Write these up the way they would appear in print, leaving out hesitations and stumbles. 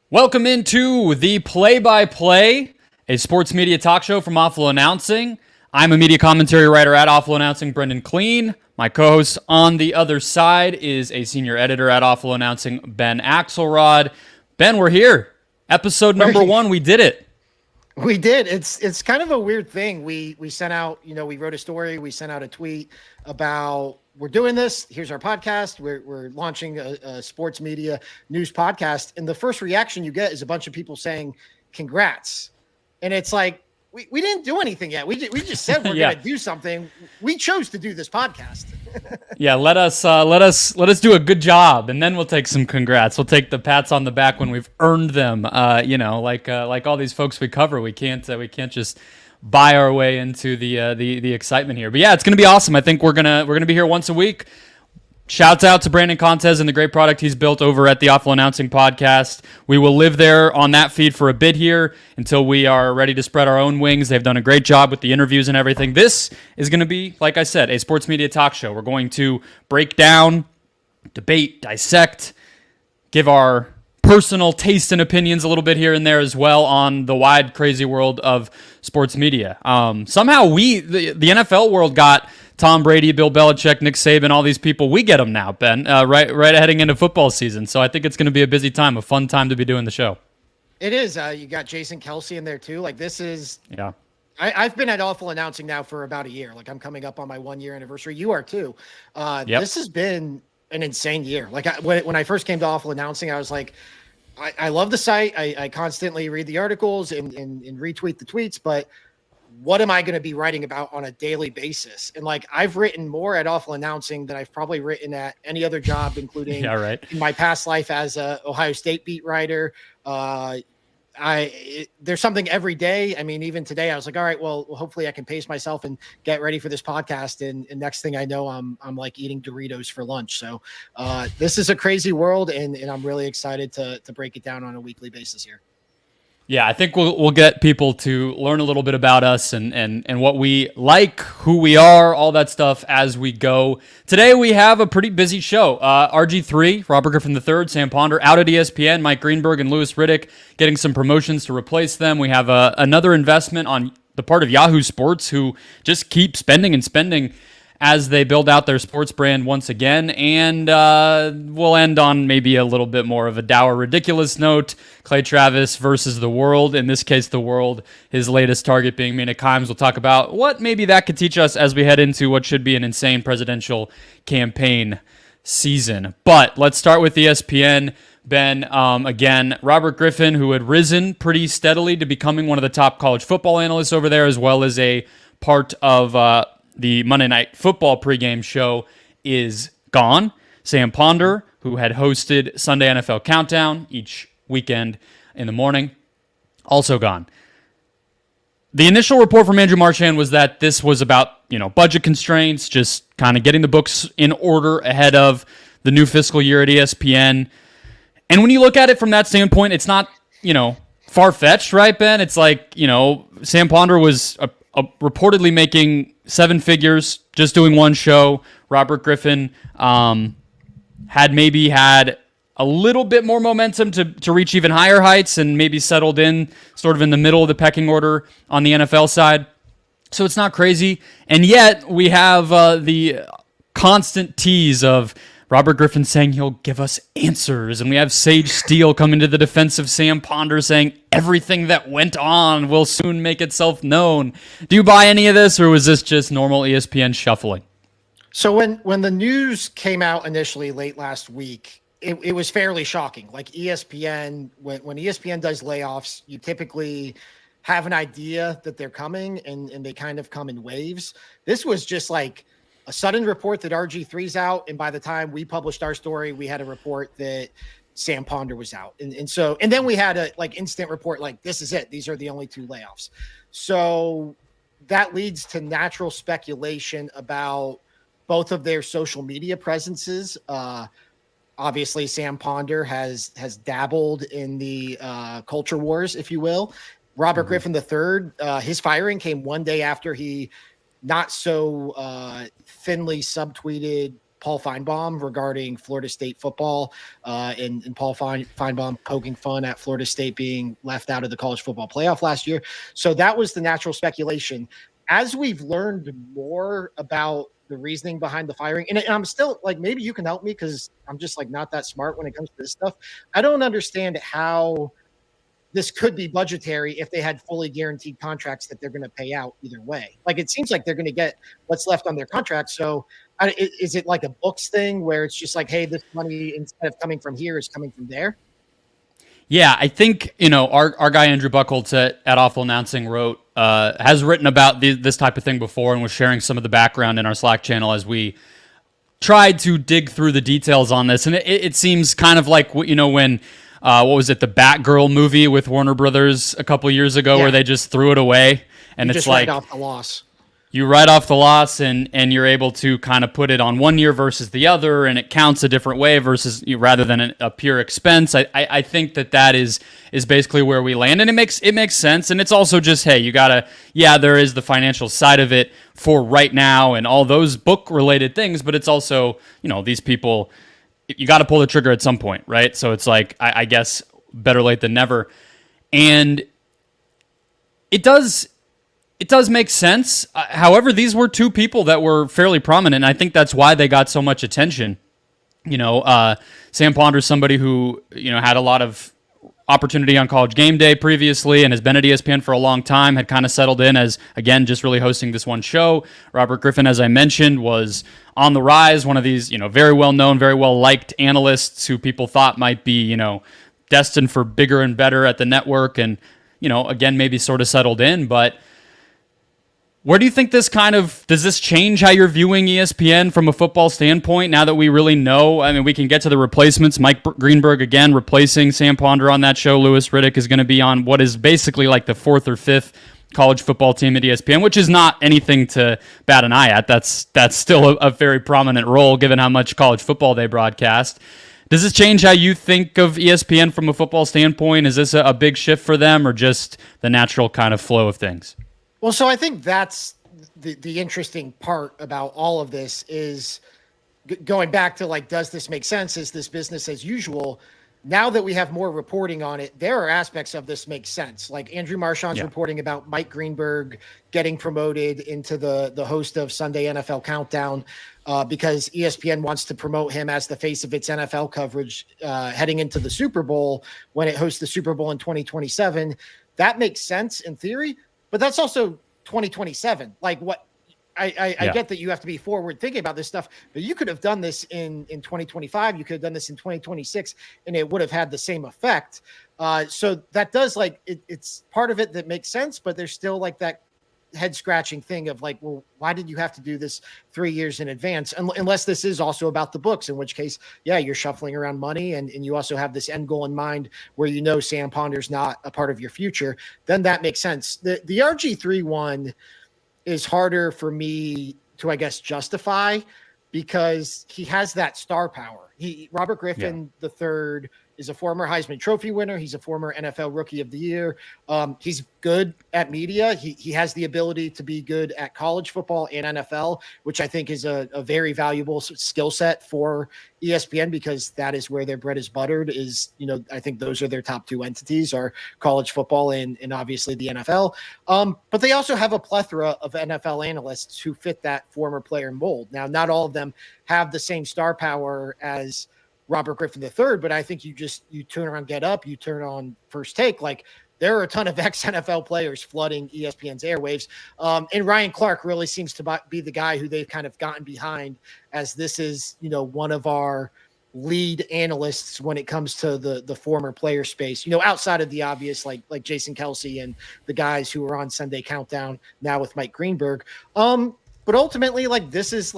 Welcome into the play-by-play, a sports media talk show from Awful Announcing. I'm a media commentary writer at Awful Announcing, Brendan Clean. My co-host on the other side is a senior editor at Awful Announcing, Ben Axelrod. Ben, we're here. Episode number 1, we did it. We did. It's kind of a weird thing. We sent out, we wrote a story, we sent out a tweet about we're doing this. Here's our podcast. We're launching a sports media news podcast. And the first reaction you get is a bunch of people saying, congrats. And it's like, we didn't do anything yet. We just said we're going to do something. We chose to do this podcast. Yeah, let us do a good job, and then we'll take some congrats. We'll take the pats on the back when we've earned them. Like all these folks we cover, we can't just buy our way into the excitement here. But yeah, it's gonna be awesome. I think we're gonna be here once a week. Shouts out to Brandon Contes and the great product he's built over at the Awful Announcing podcast. We will live there on that feed for a bit here until we are ready to spread our own wings. They've done a great job with the interviews and everything. This is going to be, like I said, a sports media talk show. We're going to break down, debate, dissect, give our personal taste and opinions a little bit here and there as well on the wide, crazy world of sports media. Somehow the NFL world got Tom Brady, Bill Belichick, Nick Saban, all these people. We get them now, Ben, right heading into football season. So I think it's going to be a busy time, a fun time to be doing the show. It is. You got Jason Kelsey in there too. Like this is. Yeah. I've been at Awful Announcing now for about a year. Like I'm coming up on my 1 year anniversary. You are too. This has been an insane year. Like when I first came to Awful Announcing, I was like, I love the site. I constantly read the articles and retweet the tweets, but what am I going to be writing about on a daily basis? And like, I've written more at Awful Announcing than I've probably written at any other job, including in my past life as a Ohio State beat writer. There's something every day. I mean, even today I was like, all right, well, hopefully I can pace myself and get ready for this podcast. And next thing I know, I'm like eating Doritos for lunch. So this is a crazy world. And I'm really excited to break it down on a weekly basis here. Yeah, I think we'll get people to learn a little bit about us and what we like, who we are, all that stuff as we go. Today we have a pretty busy show. RG3, Robert Griffin III, Sam Ponder out at ESPN, Mike Greenberg and Louis Riddick getting some promotions to replace them. We have another investment on the part of Yahoo Sports, who just keep spending and spending as they build out their sports brand once again. And we'll end on maybe a little bit more of a dour, ridiculous note. Clay Travis versus the world. In this case, the world, his latest target being Mina. We'll talk about what maybe that could teach us as we head into what should be an insane presidential campaign season. But let's start with ESPN. Ben, again, Robert Griffin, who had risen pretty steadily to becoming one of the top college football analysts over there, as well as a part of the Monday Night Football pregame show, is gone. Sam Ponder, who had hosted Sunday NFL Countdown each weekend in the morning, also gone. The initial report from Andrew Marchand was that this was about, budget constraints, just kind of getting the books in order ahead of the new fiscal year at ESPN. And when you look at it from that standpoint, it's not, far-fetched, right, Ben? It's like, Sam Ponder was reportedly making 7 figures just doing one show. Robert Griffin had a little bit more momentum to reach even higher heights and maybe settled in sort of in the middle of the pecking order on the NFL side. So it's not crazy. And yet we have the constant tease of Robert Griffin saying he'll give us answers. And we have Sage Steele coming to the defense of Sam Ponder saying everything that went on will soon make itself known. Do you buy any of this, or was this just normal ESPN shuffling? So when the news came out initially late last week, it was fairly shocking. Like ESPN, when ESPN does layoffs, you typically have an idea that they're coming and they kind of come in waves. This was just like a sudden report that RG3's out. And by the time we published our story, we had a report that Sam Ponder was out. And then we had a instant report, like, this is it. These are the only 2 layoffs. So that leads to natural speculation about both of their social media presences. Obviously Sam Ponder has dabbled in the culture wars, if you will. Robert Griffin III, his firing came one day after he not so thinly subtweeted Paul Feinbaum regarding Florida State football, and Paul Feinbaum poking fun at Florida State being left out of the college football playoff last year. So that was the natural speculation. As we've learned more about the reasoning behind the firing, and I'm still like, maybe you can help me because I'm just like not that smart when it comes to this stuff. I don't understand how this could be budgetary if they had fully guaranteed contracts that they're going to pay out either way. Like, it seems like they're going to get what's left on their contract. So is it like a books thing where it's just like, hey, this money, instead of coming from here, is coming from there? Yeah, I think, our guy Andrew Buchholz at Awful Announcing has written about this type of thing before and was sharing some of the background in our Slack channel as we tried to dig through the details on this. And it seems kind of like, when what was it, the Batgirl movie with Warner Brothers a couple years ago, where they just threw it away, and it's like write off the loss. You write off the loss, and you're able to kind of put it on one year versus the other, and it counts a different way versus rather than a pure expense. I think that is basically where we land, and it makes sense. And it's also just, hey, you gotta, there is the financial side of it for right now and all those book related things, but it's also, these people, you got to pull the trigger at some point, right? So it's like, I guess better late than never. And it does make sense. However, these were two people that were fairly prominent, and I think that's why they got so much attention. Sam Ponder's somebody who, had a lot of opportunity on College GameDay previously and has been at ESPN for a long time, had kind of settled in as, again, just really hosting this one show. Robert Griffin, as I mentioned, was on the rise, one of these, very well-known, very well-liked analysts who people thought might be, destined for bigger and better at the network and, again, maybe sort of settled in. But where do you think does this change how you're viewing ESPN from a football standpoint now that we really know? I mean, we can get to the replacements. Mike Greenberg, again, replacing Sam Ponder on that show. Louis Riddick is going to be on what is basically like the fourth or fifth college football team at ESPN, which is not anything to bat an eye at. That's still a very prominent role given how much college football they broadcast. Does this change how you think of ESPN from a football standpoint? Is this a big shift for them or just the natural kind of flow of things? Well, so I think that's the interesting part about all of this is going back to like, does this make sense? Is this business as usual? Now that we have more reporting on it, there are aspects of this make sense. Like Andrew Marchand's reporting about Mike Greenberg getting promoted into the host of Sunday NFL Countdown because ESPN wants to promote him as the face of its NFL coverage heading into the Super Bowl when it hosts the Super Bowl in 2027. That makes sense in theory. But that's also 2027. Like what I get that you have to be forward thinking about this stuff, but you could have done this in 2025. You could have done this in 2026 and it would have had the same effect. So that does it's part of it that makes sense, but there's still like that head scratching thing of like, well, why did you have to do this 3 years in advance? Unless this is also about the books, in which case, you're shuffling around money and you also have this end goal in mind where Sam Ponder's not a part of your future, then that makes sense. The RG3 one is harder for me to, I guess, justify because he has that star power. Robert Griffin the third is a former Heisman Trophy winner. He's a former NFL Rookie of the Year. He's good at media. He has the ability to be good at college football and NFL, which I think is a very valuable skill set for ESPN because that is where their bread is buttered is, I think those are their top two entities are college football and obviously the NFL. But they also have a plethora of NFL analysts who fit that former player mold. Now, not all of them have the same star power as Robert Griffin III, but I think you turn around, Get Up, you turn on First Take. Like there are a ton of ex-NFL players flooding ESPN's airwaves. And Ryan Clark really seems to be the guy who they've kind of gotten behind as this is, one of our lead analysts when it comes to the former player space, outside of the obvious, like Jason Kelsey and the guys who are on Sunday Countdown now with Mike Greenberg. But ultimately, this is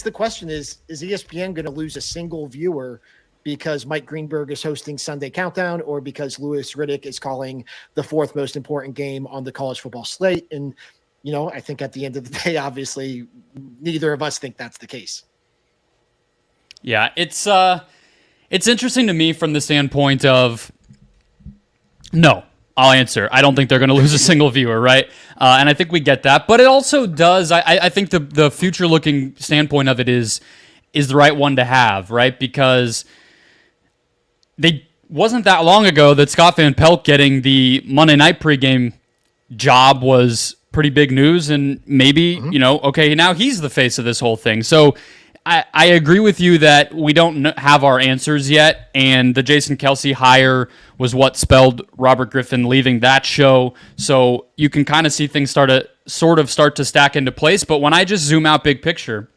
the question is ESPN going to lose a single viewer because Mike Greenberg is hosting Sunday Countdown or because Louis Riddick is calling the fourth most important game on the college football slate? And, I think at the end of the day, obviously, neither of us think that's the case. Yeah, it's interesting to me from the standpoint of no. I'll answer. I don't think they're going to lose a single viewer, right? And I think we get that. But it also does, I think the future-looking standpoint of it is is the right one to have, right? Because they wasn't that long ago that Scott Van Pelt getting the Monday night pregame job was pretty big news, and maybe, okay, now he's the face of this whole thing. So I agree with you that we don't have our answers yet, and the Jason Kelce hire was what spelled Robert Griffin leaving that show. So you can kind of see things start to stack into place. But when I just zoom out big picture,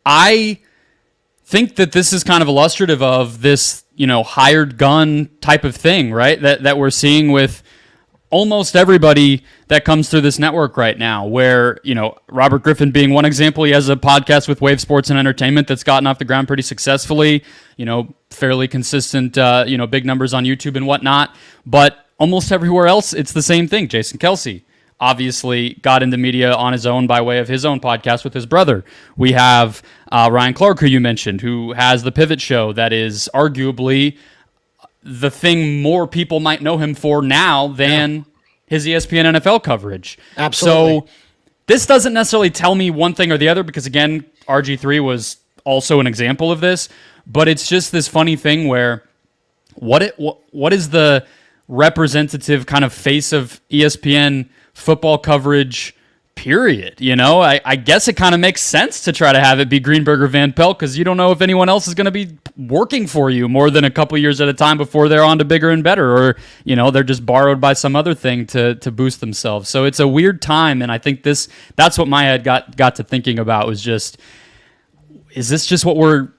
I think that this is kind of illustrative of this, hired gun type of thing, right? That we're seeing with almost everybody that comes through this network right now, where, Robert Griffin being one example. He has a podcast with Wave Sports and Entertainment that's gotten off the ground pretty successfully, fairly consistent, big numbers on YouTube and whatnot. But almost everywhere else, it's the same thing. Jason Kelce obviously got into media on his own by way of his own podcast with his brother. We have Ryan Clark, who you mentioned, who has the Pivot Show that is arguably the thing more people might know him for now than his ESPN NFL coverage. Absolutely. So this doesn't necessarily tell me one thing or the other, because again, RG3 was also an example of this, but it's just this funny thing where what is the representative kind of face of ESPN football coverage, period? I guess it kind of makes sense to try to have it be Greenberg or Van Pelt, because you don't know if anyone else is going to be working for you more than a couple years at a time before they're on to bigger and better, or they're just borrowed by some other thing to boost themselves. So it's a weird time, and I think that's what my head got to thinking about, was just, is this just what we're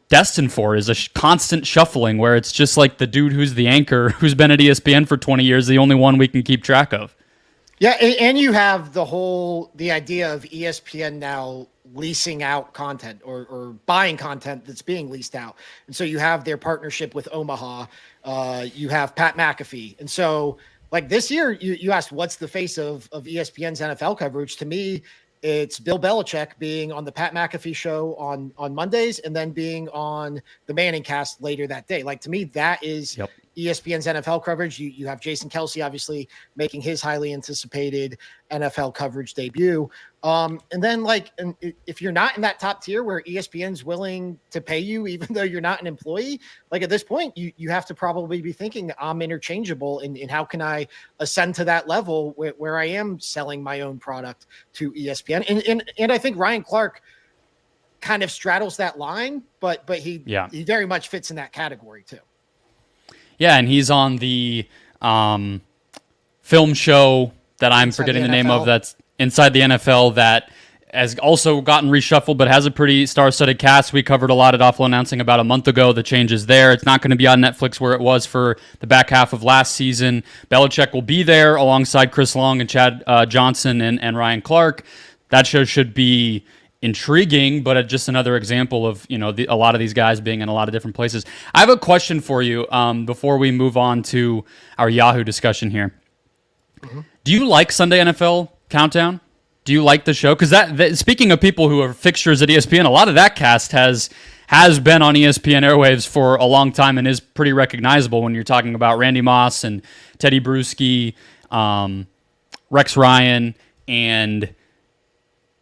destined for? Is a constant shuffling where it's just like the dude who's the anchor, who's been at ESPN for 20 years, the only one we can keep track of? Yeah, and you have the idea of ESPN now leasing out content or buying content that's being leased out. And so you have their partnership with Omaha. You have Pat McAfee. And so, like, this year, you asked what's the face of ESPN's NFL coverage. To me, it's Bill Belichick being on the Pat McAfee show on Mondays, and then being on the Manning Cast later that day. Like, to me, that is ESPN's NFL coverage. You have Jason Kelce obviously making his highly anticipated NFL coverage debut. And then, if you're not in that top tier where ESPN's willing to pay you, even though you're not an employee, like, at this point, you have to probably be thinking, I'm interchangeable, and how can I ascend to that level where I am selling my own product to ESPN? And I think Ryan Clark kind of straddles that line, but he very much fits in that category too. Yeah, and he's on the film show that I'm forgetting the name of, that's Inside the NFL, that has also gotten reshuffled, but has a pretty star-studded cast. We covered a lot at Awful Announcing about a month ago. The changes there. It's not going to be on Netflix where it was for the back half of last season. Belichick will be there alongside Chris Long and Chad Johnson and Ryan Clark. That show should be intriguing, but just another example of a lot of these guys being in a lot of different places. I have a question for you before we move on to our Yahoo discussion here. Mm-hmm. Do you like Sunday NFL Countdown? Do you like the show? Because that speaking of people who are fixtures at ESPN, a lot of that cast has been on ESPN airwaves for a long time and is pretty recognizable when you're talking about Randy Moss and Teddy Bruschi, Rex Ryan, and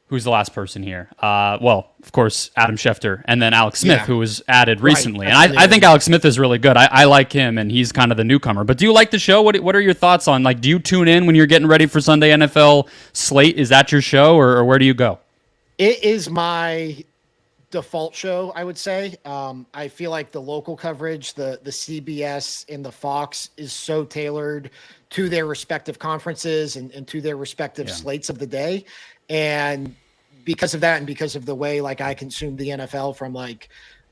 who's the last person here? Well, of course, Adam Schefter, and then Alex Smith, who was added recently. Right. And I think Alex Smith is really good. I like him, and he's kind of the newcomer. But do you like the show? What are your thoughts on, do you tune in when you're getting ready for Sunday NFL slate? Is that your show, or where do you go? It is my default show, I would say. I feel like the local coverage, the CBS and the Fox, is so tailored to their respective conferences and to their respective slates of the day. And because of that, and because of the way I consume the NFL from a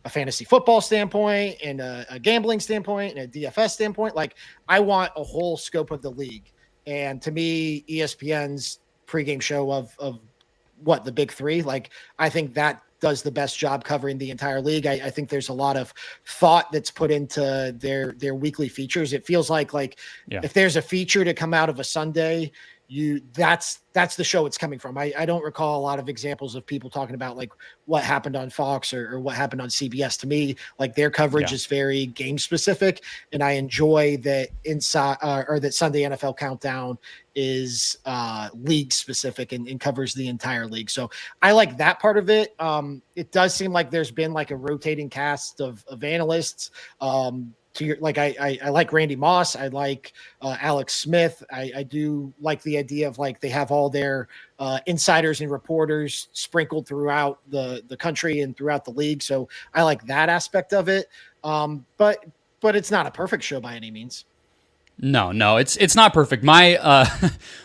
fantasy football standpoint and a gambling standpoint and a DFS standpoint, I want a whole scope of the league. And to me, ESPN's pregame show of what, the big three, I think that does the best job covering the entire league. I think there's a lot of thought that's put into their weekly features. It feels like if there's a feature to come out of a Sunday, that's the show it's coming from. I don't recall a lot of examples of people talking about like what happened on Fox or what happened on CBS. To me, like their coverage is very game specific, and I enjoy that inside or that Sunday NFL Countdown is league specific and covers the entire league. So I like that part of it. It does seem like there's been like a rotating cast of analysts. To your, like, I like Randy Moss. I like Alex Smith. I do like the idea of like they have all their insiders and reporters sprinkled throughout the country and throughout the league. So I like that aspect of it. But it's not a perfect show by any means. No, it's not perfect. My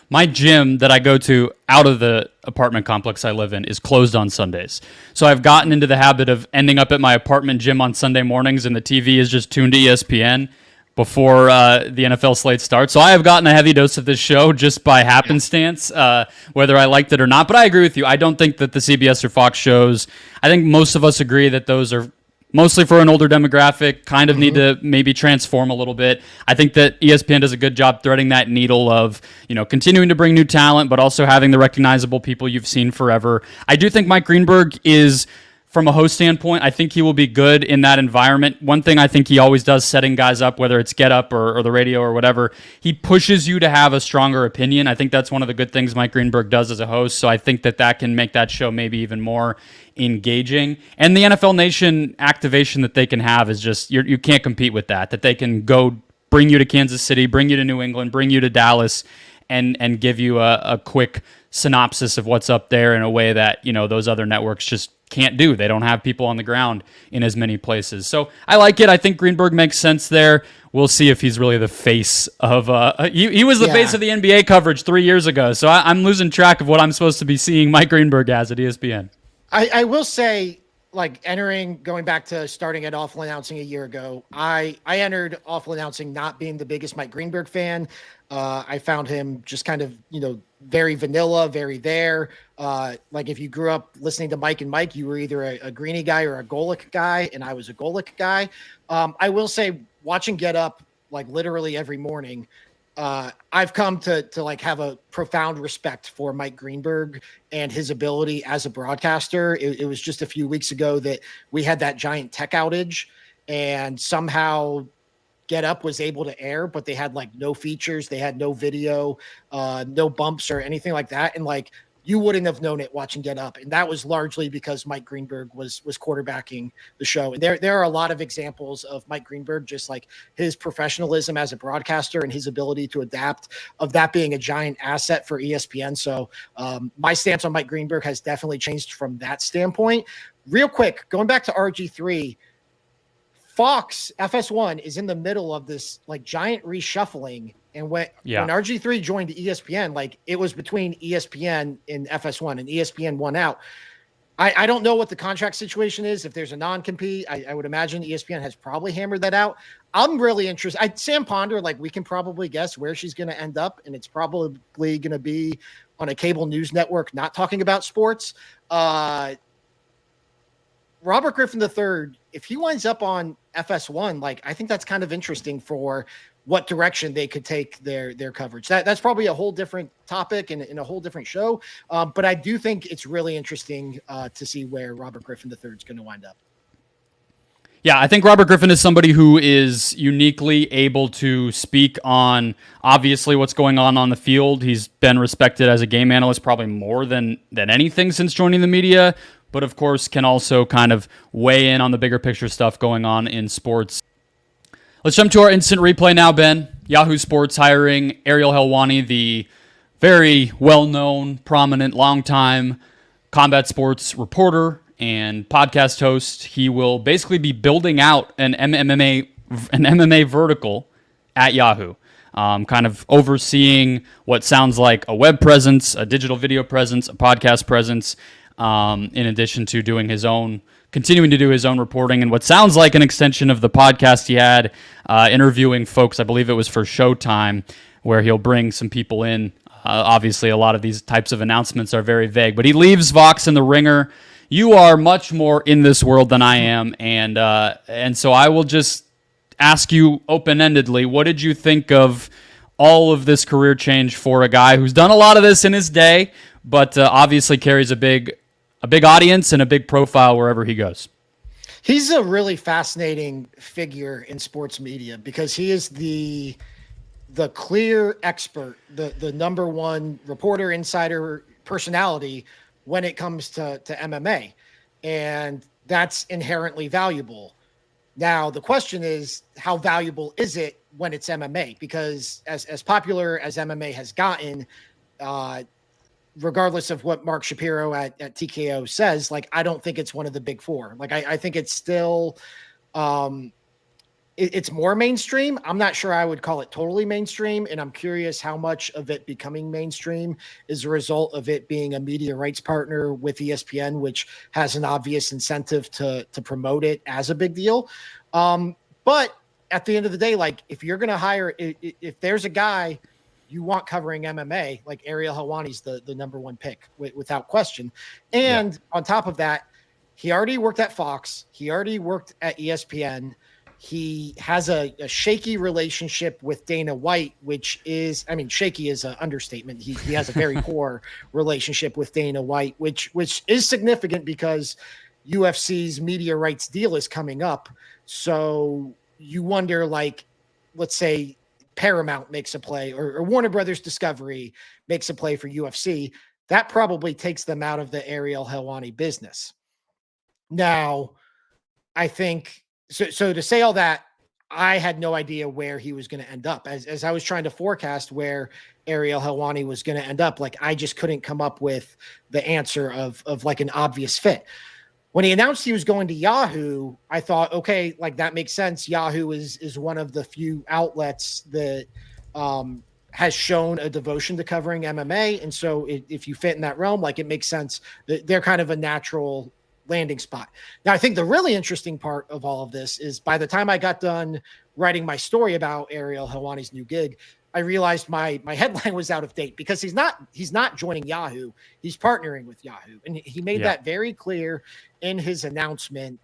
my gym that I go to out of the apartment complex I live in is closed on Sundays. So I've gotten into the habit of ending up at my apartment gym on Sunday mornings, and the TV is just tuned to ESPN before the NFL slate starts. So I have gotten a heavy dose of this show just by happenstance, whether I liked it or not. But I agree with you. I don't think that the CBS or Fox shows, I think most of us agree that those are mostly for an older demographic, kind of need to maybe transform a little bit. I think that ESPN does a good job threading that needle of, continuing to bring new talent, but also having the recognizable people you've seen forever. I do think Mike Greenberg is, from a host standpoint, I think he will be good in that environment. One thing I think he always does, setting guys up, whether it's Get Up or the radio or whatever, he pushes you to have a stronger opinion. I think that's one of the good things Mike Greenberg does as a host, so I think that can make that show maybe even more engaging. And the NFL Nation activation that they can have is just, you can't compete with that they can go bring you to Kansas City, bring you to New England, bring you to Dallas, and give you a quick synopsis of what's up there in a way that, those other networks just can't do. They don't have people on the ground in as many places. So I like it. I think Greenberg makes sense there. We'll see if he's really the face of he was the face of the NBA coverage 3 years ago. So I'm losing track of what I'm supposed to be seeing Mike Greenberg as at ESPN. I will say, like, going back to starting at Awful Announcing a year ago, I entered Awful Announcing not being the biggest Mike Greenberg fan. I found him just kind of, very vanilla, very there. Like if you grew up listening to Mike and Mike, you were either a Greeny guy or a Golic guy, and I was a Golic guy. I will say, watching Get Up, like literally every morning, I've come to like have a profound respect for Mike Greenberg and his ability as a broadcaster. It was just a few weeks ago that we had that giant tech outage, and somehow Get Up was able to air, but they had like no features, they had no video, no bumps or anything like that. And like, you wouldn't have known it watching Get Up. And that was largely because Mike Greenberg was quarterbacking the show. And there are a lot of examples of Mike Greenberg, just like his professionalism as a broadcaster and his ability to adapt, of that being a giant asset for ESPN. So my stance on Mike Greenberg has definitely changed from that standpoint. Real quick, going back to RG3, Fox FS1 is in the middle of this like giant reshuffling. And when RG3 joined ESPN, like it was between ESPN and FS1, and ESPN won out. I don't know what the contract situation is. If there's a non-compete, I would imagine ESPN has probably hammered that out. I'm really interested. Sam Ponder, like we can probably guess where she's going to end up, and it's probably going to be on a cable news network not talking about sports. Robert Griffin III, if he winds up on FS1, like I think that's kind of interesting for what direction they could take their coverage. That's probably a whole different topic and in a whole different show. But I do think it's really interesting to see where Robert Griffin III is going to wind up. Yeah, I think Robert Griffin is somebody who is uniquely able to speak on obviously what's going on the field. He's been respected as a game analyst probably more than anything since joining the media, but of course can also kind of weigh in on the bigger picture stuff going on in sports. Let's jump to our instant replay now, Ben. Yahoo Sports hiring Ariel Helwani, the very well-known, prominent, long-time combat sports reporter and podcast host. He will basically be building out an MMA vertical at Yahoo, kind of overseeing what sounds like a web presence, a digital video presence, a podcast presence, in addition to continuing to do his own reporting and what sounds like an extension of the podcast he had, interviewing folks. I believe it was for Showtime, where he'll bring some people in. Obviously, a lot of these types of announcements are very vague, but he leaves Vox in the ringer. You are much more in this world than I am, and so I will just ask you open-endedly, what did you think of all of this career change for a guy who's done a lot of this in his day, but obviously carries a big audience and a big profile wherever he goes. He's a really fascinating figure in sports media because he is the clear expert, the number one reporter, insider personality when it comes to MMA. And that's inherently valuable. Now, the question is, how valuable is it when it's MMA? Because as popular as MMA has gotten, regardless of what Mark Shapiro at TKO says, like, I don't think it's one of the big four. Like, I think it's still, it's more mainstream. I'm not sure I would call it totally mainstream. And I'm curious how much of it becoming mainstream is a result of it being a media rights partner with ESPN, which has an obvious incentive to promote it as a big deal. But at the end of the day, like, if you're going to hire, if there's a guy you want covering MMA, like, Ariel Helwani's the number one pick without question. And on top of that, he already worked at Fox. He already worked at ESPN. He has a shaky relationship with Dana White, which is, I mean, shaky is an understatement. He has a very poor relationship with Dana White, which is significant because UFC's media rights deal is coming up. So you wonder, like, let's say Paramount makes a play or Warner Brothers Discovery makes a play for UFC. That probably takes them out of the Ariel Helwani business. Now, I think, so to say all that, I had no idea where he was going to end up. As I was trying to forecast where Ariel Helwani was going to end up, like, I just couldn't come up with the answer of like an obvious fit. When he announced he was going to Yahoo, I thought, okay, like, that makes sense. Yahoo is one of the few outlets that has shown a devotion to covering MMA. And so if you fit in that realm, like, it makes sense that they're kind of a natural landing spot. Now, I think the really interesting part of all of this is by the time I got done writing my story about Ariel Helwani's new gig, I realized my headline was out of date because he's not joining Yahoo. He's partnering with Yahoo. And he made that very clear in his announcement,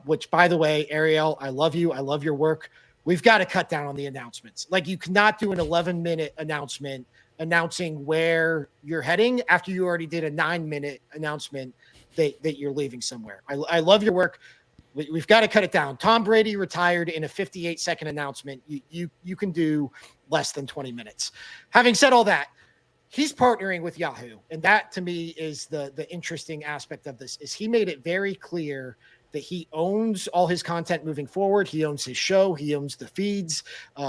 which, by the way, Ariel, I love you. I love your work. We've got to cut down on the announcements. Like, you cannot do an 11-minute announcement announcing where you're heading after you already did a 9-minute announcement that you're leaving somewhere. I love your work. We've got to cut it down. Tom Brady retired in a 58-second announcement. You can do less than 20 minutes. Having said all that, he's partnering with Yahoo. And that, to me, is the interesting aspect of this, is he made it very clear that he owns all his content moving forward. He owns his show. He owns the feeds.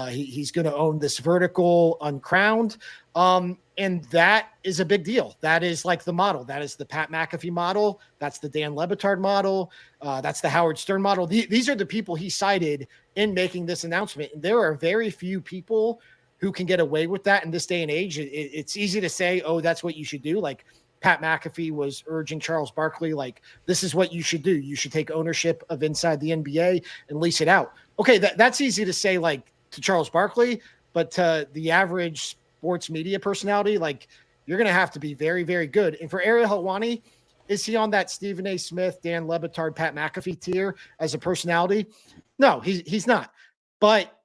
He's going to own this vertical Uncrowned. And that is a big deal. That is like the model. That is the Pat McAfee model. That's the Dan Le Batard model. That's the Howard Stern model. These are the people he cited in making this announcement. And there are very few people who can get away with that in this day and age. It's easy to say, oh, that's what you should do. Like, Pat McAfee was urging Charles Barkley, like, this is what you should do. You should take ownership of Inside the NBA and lease it out. Okay, that's easy to say, like, to Charles Barkley, but to the average sports media personality, like, you're going to have to be very, very good. And for Ariel Helwani, is he on that Stephen A. Smith, Dan Le Batard, Pat McAfee tier as a personality? No, he's not. But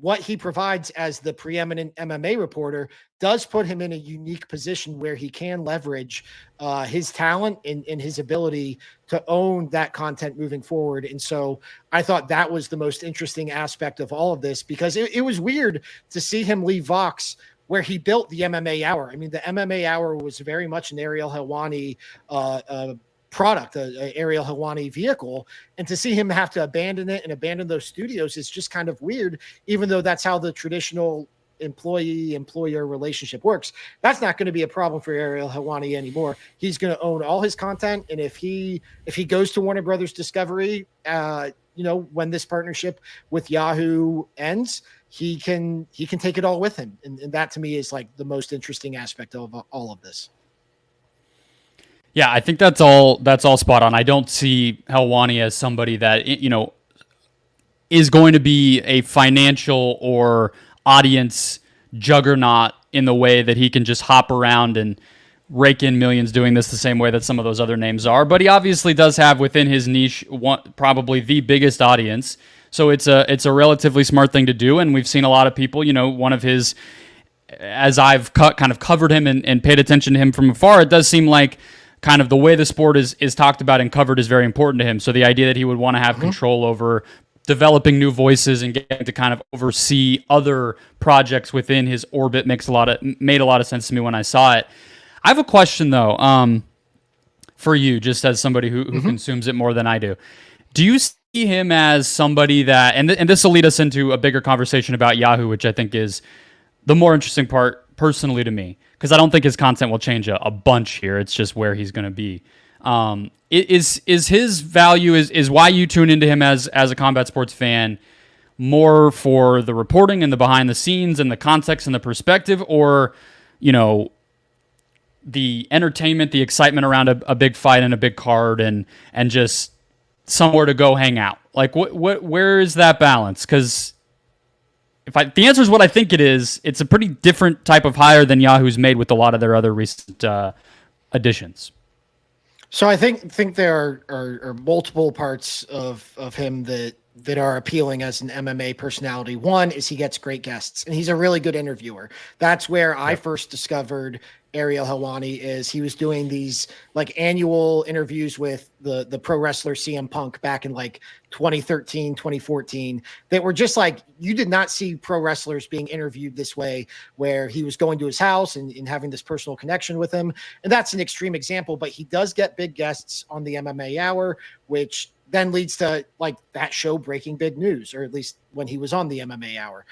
what he provides as the preeminent MMA reporter does put him in a unique position where he can leverage his talent and his ability to own that content moving forward. And so I thought that was the most interesting aspect of all of this, because it was weird to see him leave Vox, where he built the MMA Hour. I mean, the MMA Hour was very much an Ariel Helwani product, a Ariel Helwani vehicle, and to see him have to abandon it and abandon those studios is just kind of weird, even though that's how the traditional employee-employer relationship works. That's not going to be a problem for Ariel Helwani anymore. He's going to own all his content, and if he goes to Warner Brothers Discovery, when this partnership with Yahoo ends, he can take it all with him, and that, to me, is like the most interesting aspect of all of this. Yeah, I think that's all spot on. I don't see Helwani as somebody that, is going to be a financial or audience juggernaut in the way that he can just hop around and rake in millions doing this the same way that some of those other names are. But he obviously does have within his niche probably the biggest audience. So it's a relatively smart thing to do. And we've seen a lot of people, one of his, as I've kind of covered him and paid attention to him from afar, it does seem like kind of the way the sport is talked about and covered is very important to him. So the idea that he would want to have control over developing new voices and getting to kind of oversee other projects within his orbit made a lot of sense to me when I saw it. I have a question though, for you, just as somebody who consumes it more than I do. Do you see him as somebody that, and this will lead us into a bigger conversation about Yahoo, which I think is the more interesting part personally to me, because I don't think his content will change a bunch here. It's just where he's going to be. Is his value, is why you tune into him as a combat sports fan more for the reporting and the behind the scenes and the context and the perspective, or, the entertainment, the excitement around a big fight and a big card and just somewhere to go hang out? Like where is that balance? Because the answer is what I think it is. It's a pretty different type of hire than Yahoo's made with a lot of their other recent additions. So I think there are multiple parts of him that are appealing as an MMA personality. One is he gets great guests, and he's a really good interviewer. That's where I first discovered Ariel Helwani. Is he was doing these like annual interviews with the pro wrestler CM Punk back in like 2013, 2014, that were just like, you did not see pro wrestlers being interviewed this way, where he was going to his house and having this personal connection with him. And that's an extreme example, but he does get big guests on the MMA Hour, which then leads to like that show Breaking Big News, or at least when he was on the MMA Hour.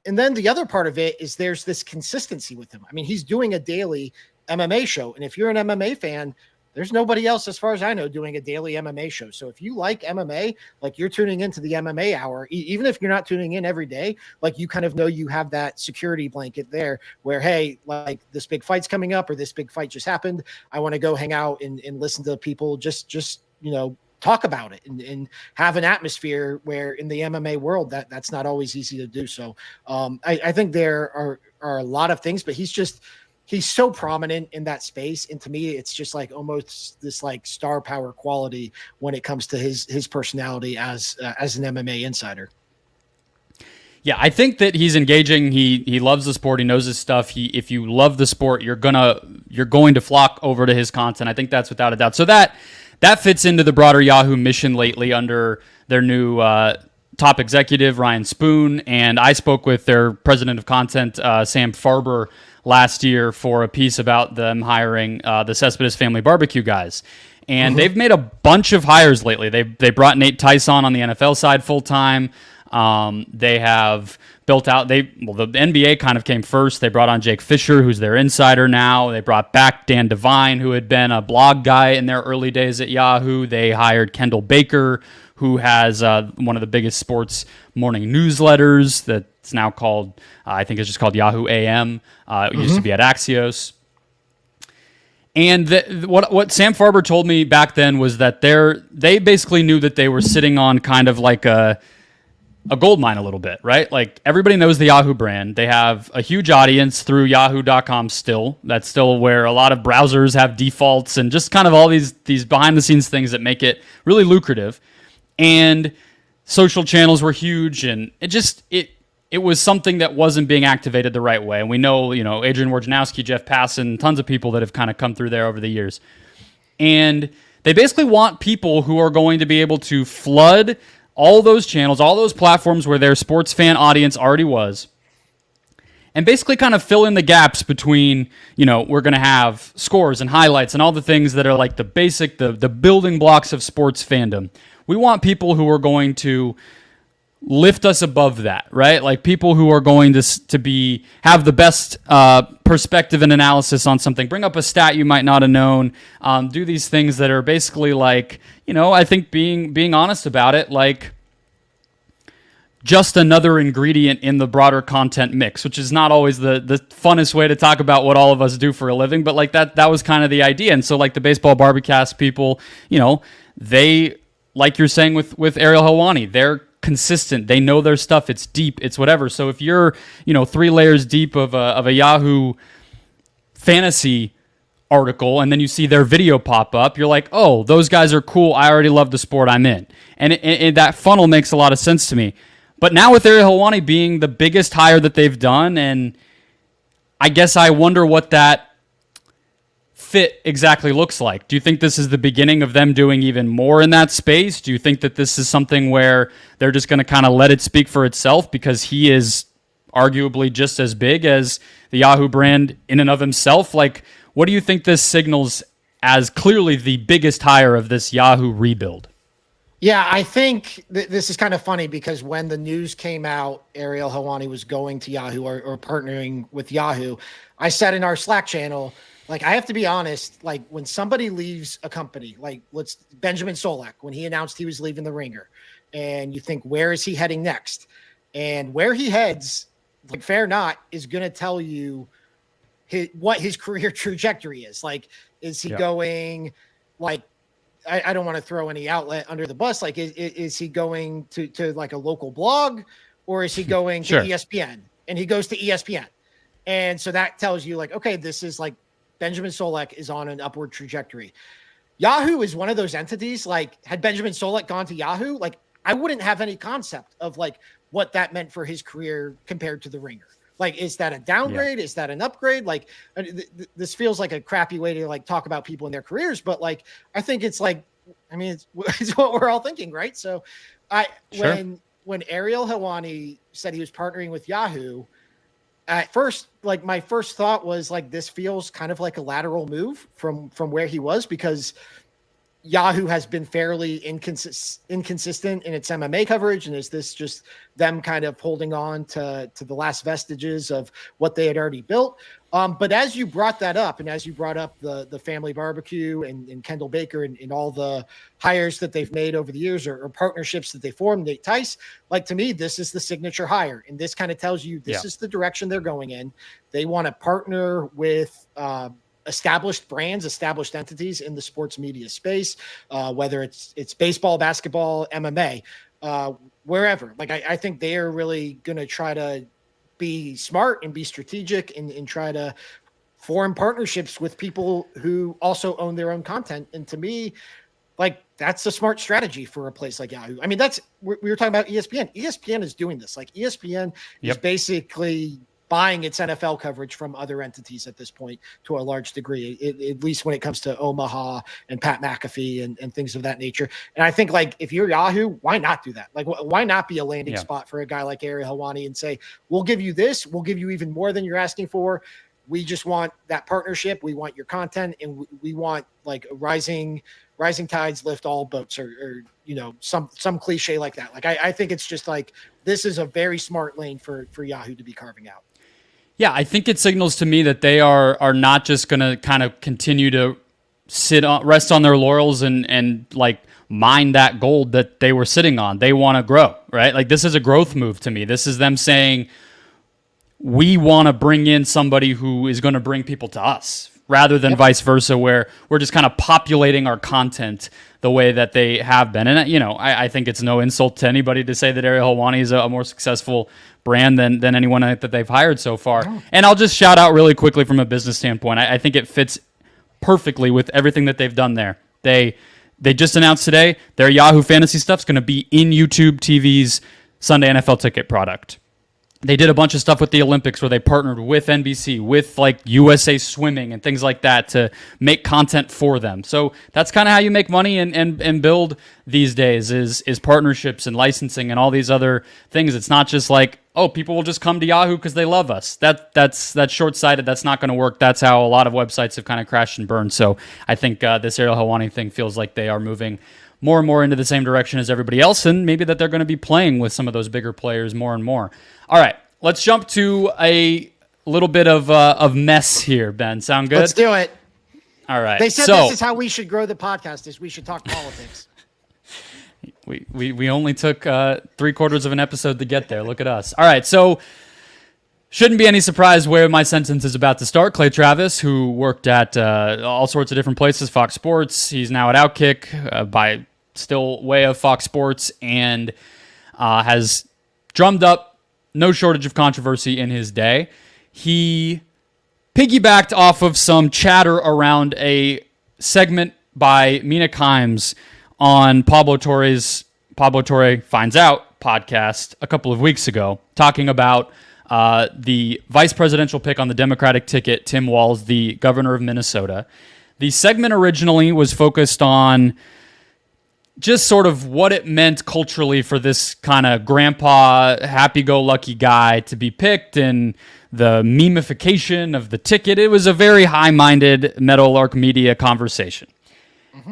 And then the other part of it is there's this consistency with him. I mean, he's doing a daily MMA show. And if you're an MMA fan, there's nobody else, as far as I know, doing a daily MMA show. So if you like MMA, like you're tuning into the MMA Hour, even if you're not tuning in every day, like you kind of know you have that security blanket there where, hey, like this big fight's coming up or this big fight just happened. I want to go hang out and listen to people just talk about it and have an atmosphere where in the MMA world that's not always easy to do. So I think there are a lot of things, but he's so prominent in that space. And to me, it's just like almost this like star power quality when it comes to his personality as an MMA insider. Yeah, I think that he's engaging. He loves the sport. He knows his stuff. If you love the sport, you're going to flock over to his content. I think that's without a doubt. So that fits into the broader Yahoo mission lately under their new top executive, Ryan Spoon. And I spoke with their president of content, Sam Farber, last year for a piece about them hiring the Cespedes Family Barbecue guys. And they've made a bunch of hires lately. They brought Nate Tyson on the NFL side full-time. They have built out, the NBA kind of came first. They brought on Jake Fisher, who's their insider now. They brought back Dan Devine, who had been a blog guy in their early days at Yahoo. They hired Kendall Baker, who has one of the biggest sports morning newsletters that's now called, I think it's just called Yahoo AM. It used to be at Axios. And what Sam Farber told me back then was that they basically knew that they were sitting on kind of like a gold mine a little bit, right? Like everybody knows the Yahoo brand. They have a huge audience through yahoo.com still. That's still where a lot of browsers have defaults and just kind of all these behind the scenes things that make it really lucrative. And social channels were huge, and it was something that wasn't being activated the right way. And we know, Adrian Wojnarowski, Jeff Passan, tons of people that have kind of come through there over the years. And they basically want people who are going to be able to flood all those channels, all those platforms where their sports fan audience already was, and basically kind of fill in the gaps between, we're going to have scores and highlights and all the things that are like the basic, the building blocks of sports fandom. We want people who are going to lift us above that, right? Like people who are going to have the best perspective and analysis on something, bring up a stat you might not have known, do these things that are basically like, I think being honest about it, like just another ingredient in the broader content mix, which is not always the funnest way to talk about what all of us do for a living, but like that was kind of the idea. And so like the Baseball Barbecast people, they, like you're saying with Ariel Helwani, they're consistent. They know their stuff. It's deep. It's whatever. So if you're, 3 layers deep of a Yahoo fantasy article and then you see their video pop up, you're like, oh, those guys are cool. I already love the sport I'm in. And that funnel makes a lot of sense to me. But now with Ariel Helwani being the biggest hire that they've done, and I guess I wonder what that fit exactly looks like. Do you think this is the beginning of them doing even more in that space? Do you think that this is something where they're just going to kind of let it speak for itself because he is arguably just as big as the Yahoo brand in and of himself? Like, what do you think this signals as clearly the biggest hire of this Yahoo rebuild? Yeah, I think this is kind of funny because when the news came out, Ariel Helwani was going to Yahoo or partnering with Yahoo, I said in our Slack channel, like, I have to be honest, like, when somebody leaves a company, like, Benjamin Solak, when he announced he was leaving the Ringer, and you think, where is he heading next? And where he heads, like, fair or not, is going to tell you what his career trajectory is. Like, is he going, like, I don't want to throw any outlet under the bus. Like, is he going to like a local blog, or is he going to ESPN? And he goes to ESPN. And so that tells you, like, okay, this is like Benjamin Solak is on an upward trajectory. Yahoo is one of those entities. Like, had Benjamin Solak gone to Yahoo, like, I wouldn't have any concept of like what that meant for his career compared to the Ringer. Like, is that a downgrade? Yeah. Is that an upgrade? Like, this feels like a crappy way to like talk about people in their careers, but like, I think it's like, I mean, it's what we're all thinking, right? So when Ariel Helwani said he was partnering with Yahoo, at first, like, my first thought was like, this feels kind of like a lateral move from where he was, because Yahoo has been fairly inconsistent in its MMA coverage. And is this just them kind of holding on to the last vestiges of what they had already built? But as you brought that up, and as you brought up the family barbecue and Kendall Baker and all the hires that they've made over the years, or partnerships that they formed, Nate Tice, like, to me, this is the signature hire. And this kind of tells you this is the direction they're going in. They want to partner with, established brands, established entities in the sports media space, whether it's baseball, basketball, MMA, wherever. Like, I think they are really going to try to be smart and be strategic and try to form partnerships with people who also own their own content. And to me, like, that's a smart strategy for a place like Yahoo. I mean, we were talking about ESPN. ESPN is doing this. Like, ESPN is basically buying its NFL coverage from other entities at this point to a large degree, at least when it comes to Omaha and Pat McAfee and things of that nature. And I think, like, if you're Yahoo, why not do that? Like, why not be a landing spot for a guy like Ariel Helwani and say, we'll give you this, we'll give you even more than you're asking for. We just want that partnership. We want your content, and we want, like, rising tides lift all boats, or you know, some cliche like that. Like, I think it's just like, this is a very smart lane for Yahoo to be carving out. Yeah, I think it signals to me that they are not just going to kind of continue to rest on their laurels and like mine that gold that they were sitting on. They want to grow, right? Like, this is a growth move to me. This is them saying, we want to bring in somebody who is going to bring people to us, rather than vice versa, where we're just kind of populating our content the way that they have been. And, you know, I think it's no insult to anybody to say that Ariel Helwani is a more successful brand than anyone that they've hired so far. Oh. And I'll just shout out really quickly from a business standpoint. I think it fits perfectly with everything that they've done there. They just announced today their Yahoo Fantasy stuff's going to be in YouTube TV's Sunday NFL Ticket product. They did a bunch of stuff with the Olympics where they partnered with NBC, with like USA Swimming and things like that to make content for them. So that's kind of how you make money and build these days is partnerships and licensing and all these other things. It's not just like, oh, people will just come to Yahoo because they love us. That's short-sighted. That's not going to work. That's how a lot of websites have kind of crashed and burned. So I think this Ariel Helwani thing feels like they are moving more and more into the same direction as everybody else, and maybe that they're going to be playing with some of those bigger players more and more. All right, let's jump to a little bit of mess here, Ben. Sound good? Let's do it. All right. They said this is how we should grow the podcast, is we should talk politics. We only took 3/4 of an episode to get there. Look at us. All right, so shouldn't be any surprise where my sentence is about to start. Clay Travis, who worked at all sorts of different places, Fox Sports. He's now at Outkick by still way of Fox Sports, and has drummed up no shortage of controversy in his day. He piggybacked off of some chatter around a segment by Mina Kimes on Pablo Torre Finds Out podcast a couple of weeks ago, talking about the vice presidential pick on the Democratic ticket, Tim Walz, the governor of Minnesota. The segment originally was focused on just sort of what it meant culturally for this kind of grandpa, happy-go-lucky guy to be picked and the memification of the ticket. It was a very high-minded Meadowlark Media conversation.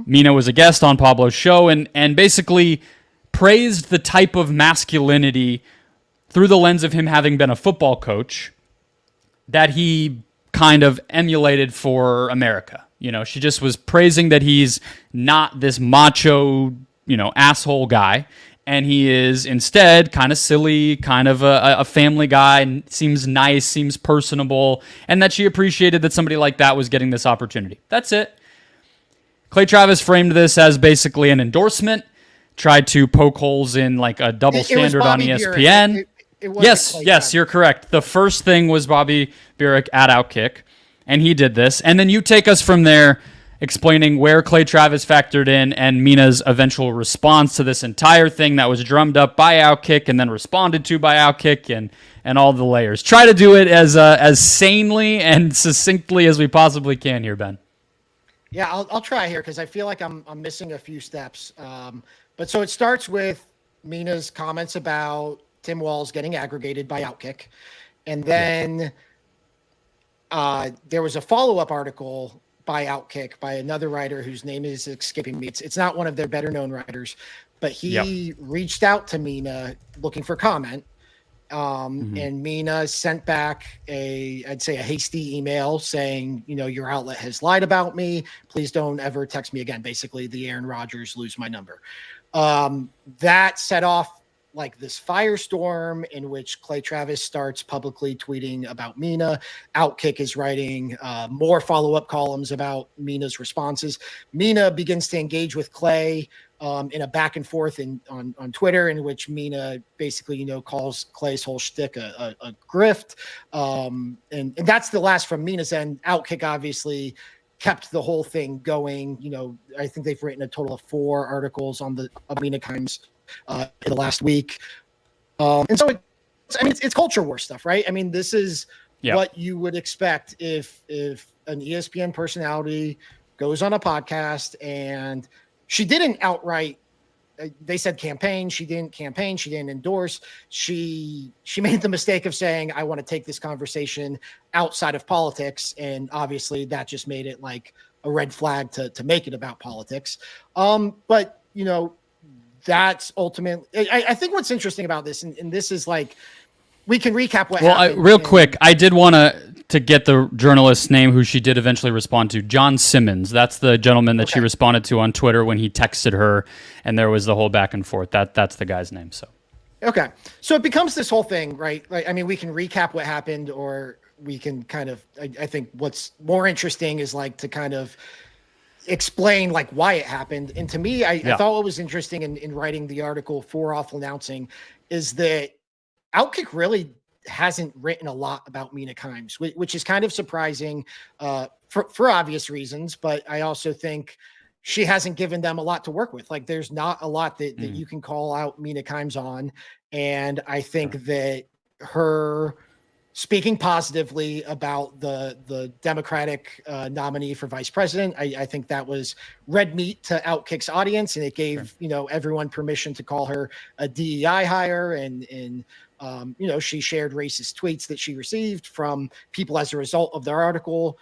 Mina was a guest on Pablo's show and basically praised the type of masculinity through the lens of him having been a football coach that he kind of emulated for America. You know, she just was praising that he's not this macho, asshole guy, and he is instead kind of silly, kind of a family guy, and seems nice, seems personable, and that she appreciated that somebody like that was getting this opportunity. That's it. Clay Travis framed this as basically an endorsement, tried to poke holes in like a double standard on ESPN. Yes, you're correct. The first thing was Bobby Burek at Outkick, and he did this. And then you take us from there, explaining where Clay Travis factored in and Mina's eventual response to this entire thing that was drummed up by Outkick and then responded to by Outkick and all the layers. Try to do it as sanely and succinctly as we possibly can here, Ben. Yeah, I'll try here because I feel like I'm missing a few steps. But so it starts with Mina's comments about Tim Walz getting aggregated by Outkick. And then there was a follow-up article by Outkick by another writer whose name is escaping me. It's not one of their better-known writers, but he reached out to Mina looking for comment. And Mina sent back I'd say a hasty email saying, your outlet has lied about me. Please don't ever text me again. Basically, the Aaron Rodgers lose my number. That set off like this firestorm in which Clay Travis starts publicly tweeting about Mina. Outkick is writing more follow-up columns about Mina's responses. Mina begins to engage with Clay in a back and forth on Twitter, in which Mina basically, calls Clay's whole shtick a grift. And that's the last from Mina's end. Outkick obviously kept the whole thing going. I think they've written a total of 4 articles on the Mina Kimes in the last week. And so it's culture war stuff, right? I mean, this is what you would expect if an ESPN personality goes on a podcast and she didn't outright, they said campaign. She didn't campaign. She didn't endorse. She made the mistake of saying, I want to take this conversation outside of politics. And obviously that just made it like a red flag to make it about politics. But that's ultimately, I think what's interesting about this, and this is like, we can recap what happened. Real quick, I did want to get the journalist's name who she did eventually respond to. John Simmons. That's the gentleman that she responded to on Twitter when he texted her, and there was the whole back and forth. That's the guy's name. So it becomes this whole thing, right? Like, I mean, we can recap what happened, or we can kind of, I think what's more interesting is like to kind of explain like why it happened. And to me, I thought what was interesting in writing the article for Awful Announcing is that Outkick really hasn't written a lot about Mina Kimes, which is kind of surprising for obvious reasons. But I also think she hasn't given them a lot to work with. Like, there's not a lot that you can call out Mina Kimes on. And I think that her speaking positively about the Democratic nominee for vice president, I think that was red meat to Outkick's audience, and it gave everyone permission to call her a DEI hire, and she shared racist tweets that she received from people as a result of their article,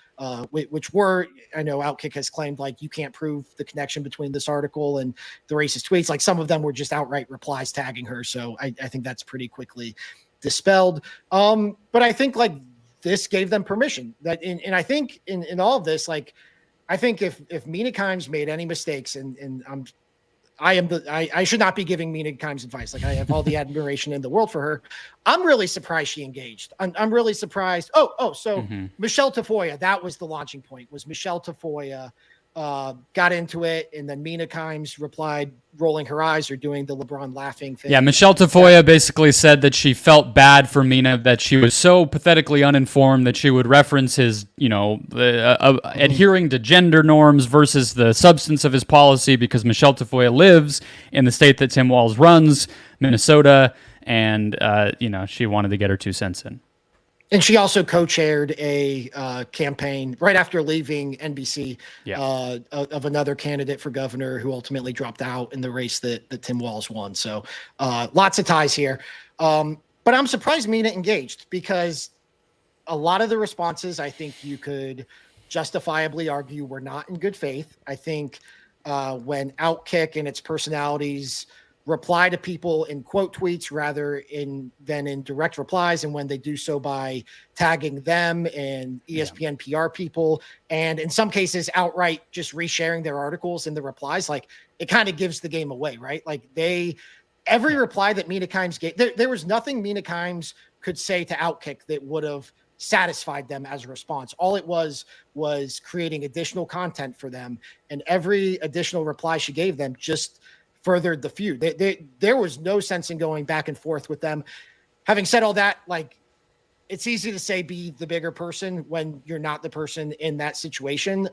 which were, I know Outkick has claimed like you can't prove the connection between this article and the racist tweets. Like, some of them were just outright replies tagging her, so I think that's pretty quickly dispelled. But I think like this gave them permission that and I think in all of this, like, I think if Mina Kimes made any mistakes, and I should not be giving Mina Kimes advice. Like, I have all the admiration in the world for her. I'm really surprised she engaged. I'm really surprised. So Michelle Tafoya, that was the launching point, was Michelle Tafoya got into it, and then Mina Kimes replied, rolling her eyes or doing the LeBron laughing thing. Yeah, Michelle Tafoya basically said that she felt bad for Mina, that she was so pathetically uninformed that she would reference his, adhering to gender norms versus the substance of his policy, because Michelle Tafoya lives in the state that Tim Walz runs, Minnesota, and, she wanted to get her 2 cents in. And she also co-chaired a campaign right after leaving NBC of another candidate for governor who ultimately dropped out in the race that Tim Walz won. So lots of ties here. But I'm surprised Mina engaged, because a lot of the responses I think you could justifiably argue were not in good faith. I think when Outkick and its personalities reply to people in quote tweets rather than in direct replies, and when they do so by tagging them and ESPN PR people, and in some cases outright just resharing their articles in the replies, like, it kind of gives the game away, right? Like, every reply that Mina Kimes gave, there was nothing Mina Kimes could say to Outkick that would have satisfied them as a response. All it was creating additional content for them, and every additional reply she gave them just furthered the feud. There was no sense in going back and forth with them. Having said all that, like, it's easy to say be the bigger person when you're not the person in that situation.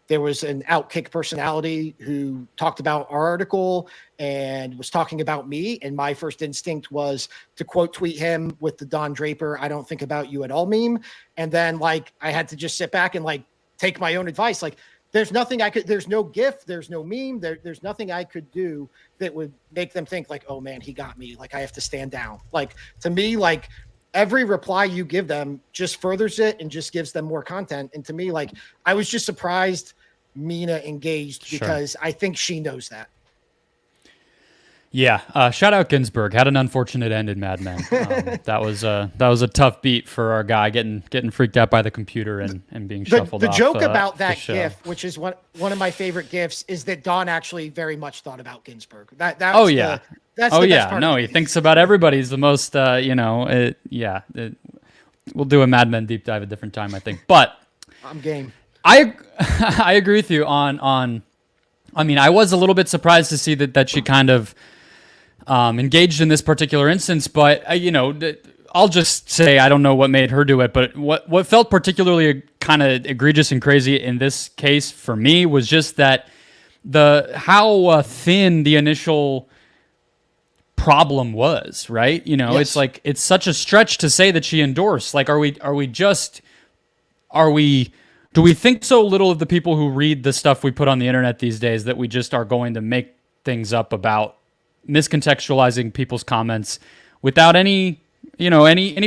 There was an Outkick personality who talked about our article and was talking about me, and my first instinct was to quote tweet him with the Don Draper "I don't think about you at all" meme. And then, like, I had to just sit back and, like, take my own advice. Like, there's nothing I could, there's no GIF, there's no meme, there's nothing I could do that would make them think, like, oh man, he got me, like, I have to stand down. Like, to me, like, every reply you give them just furthers it and just gives them more content. And to me, like, I was just surprised Mina engaged, because I think she knows that. Yeah, shout out Ginsburg. Had an unfortunate end in Mad Men. That was a tough beat for our guy, getting freaked out by the computer and being shuffled off. The joke about that GIF, which is one of my favorite GIFs, is that Don actually very much thought about Ginsburg. That's the best part. No, he thinks about everybody. He's the most. We'll do a Mad Men deep dive a different time, I think. But I'm game. I agree with you on. I mean, I was a little bit surprised to see that she kind of engaged in this particular instance, but I'll just say I don't know what made her do it, but what felt particularly kind of egregious and crazy in this case for me was just that how thin the initial problem was, right? Yes. It's like, it's such a stretch to say that she endorsed. Like, do we think so little of the people who read the stuff we put on the internet these days that we just are going to make things up about miscontextualizing people's comments without any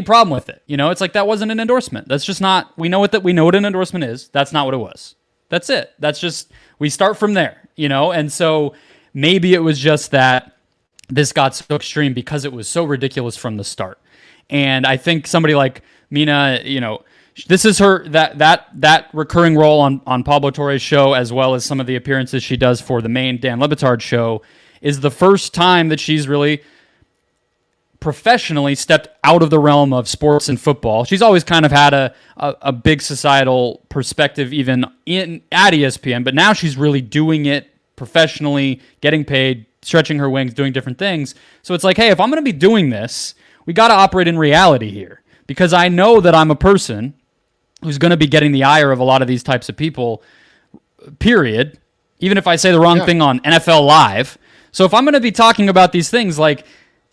problem with it? It's like, that wasn't an endorsement. That's just not, we know what an endorsement is. That's not what it was. That's it. That's just, we start from there, and so maybe it was just that this got so extreme because it was so ridiculous from the start. And I think somebody like Mina, this is her that recurring role on Pablo Torre's show, as well as some of the appearances she does for the main Dan Le Batard show, is the first time that she's really professionally stepped out of the realm of sports and football. She's always kind of had a big societal perspective, even at ESPN, but now she's really doing it professionally, getting paid, stretching her wings, doing different things. So it's like, hey, if I'm going to be doing this, we got to operate in reality here, because I know that I'm a person who's going to be getting the ire of a lot of these types of people, period, even if I say the wrong thing on NFL Live. So if I'm going to be talking about these things, like,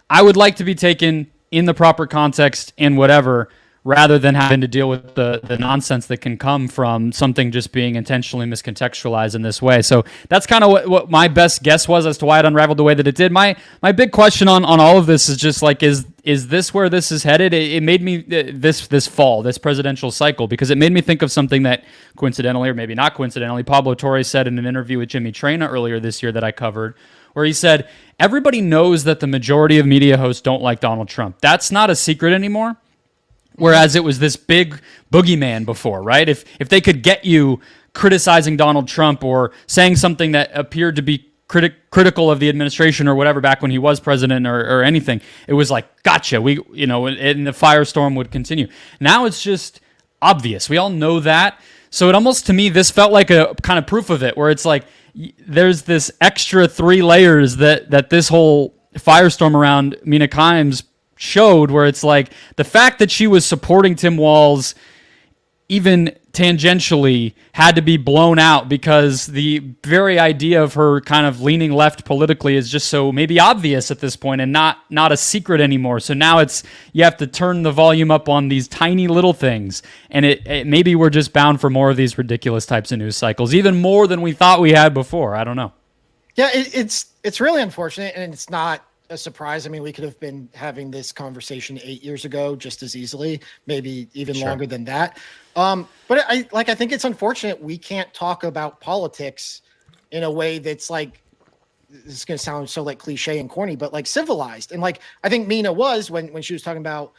I would like to be taken in the proper context and whatever, rather than having to deal with the nonsense that can come from something just being intentionally miscontextualized in this way. So that's kind of what my best guess was as to why it unraveled the way that it did. My big question on all of this is just like, is this where this is headed? It made me, this presidential cycle, because it made me think of something that coincidentally, or maybe not coincidentally, Pablo Torre said in an interview with Jimmy Traina earlier this year that I covered, where he said, everybody knows that the majority of media hosts don't like Donald Trump. That's not a secret anymore. Whereas it was this big boogeyman before, right? If they could get you criticizing Donald Trump or saying something that appeared to be critical of the administration or whatever back when he was president or anything, it was like, gotcha, and the firestorm would continue. Now it's just obvious. We all know that. So it almost, to me, this felt like a kind of proof of it, where it's like there's this extra 3 layers that this whole firestorm around Mina Kimes showed, where it's like the fact that she was supporting Tim Walz even tangentially had to be blown out because the very idea of her kind of leaning left politically is just so maybe obvious at this point and not a secret anymore. So now it's, you have to turn the volume up on these tiny little things, and it maybe we're just bound for more of these ridiculous types of news cycles, even more than we thought we had before. I don't know. Yeah, it's really unfortunate, and it's not a surprise. I mean, we could have been having this conversation 8 years ago just as easily, maybe even longer than that. But I think it's unfortunate we can't talk about politics in a way that's like, this is going to sound so like cliche and corny, but like civilized. And like, I think Mina was when she was talking about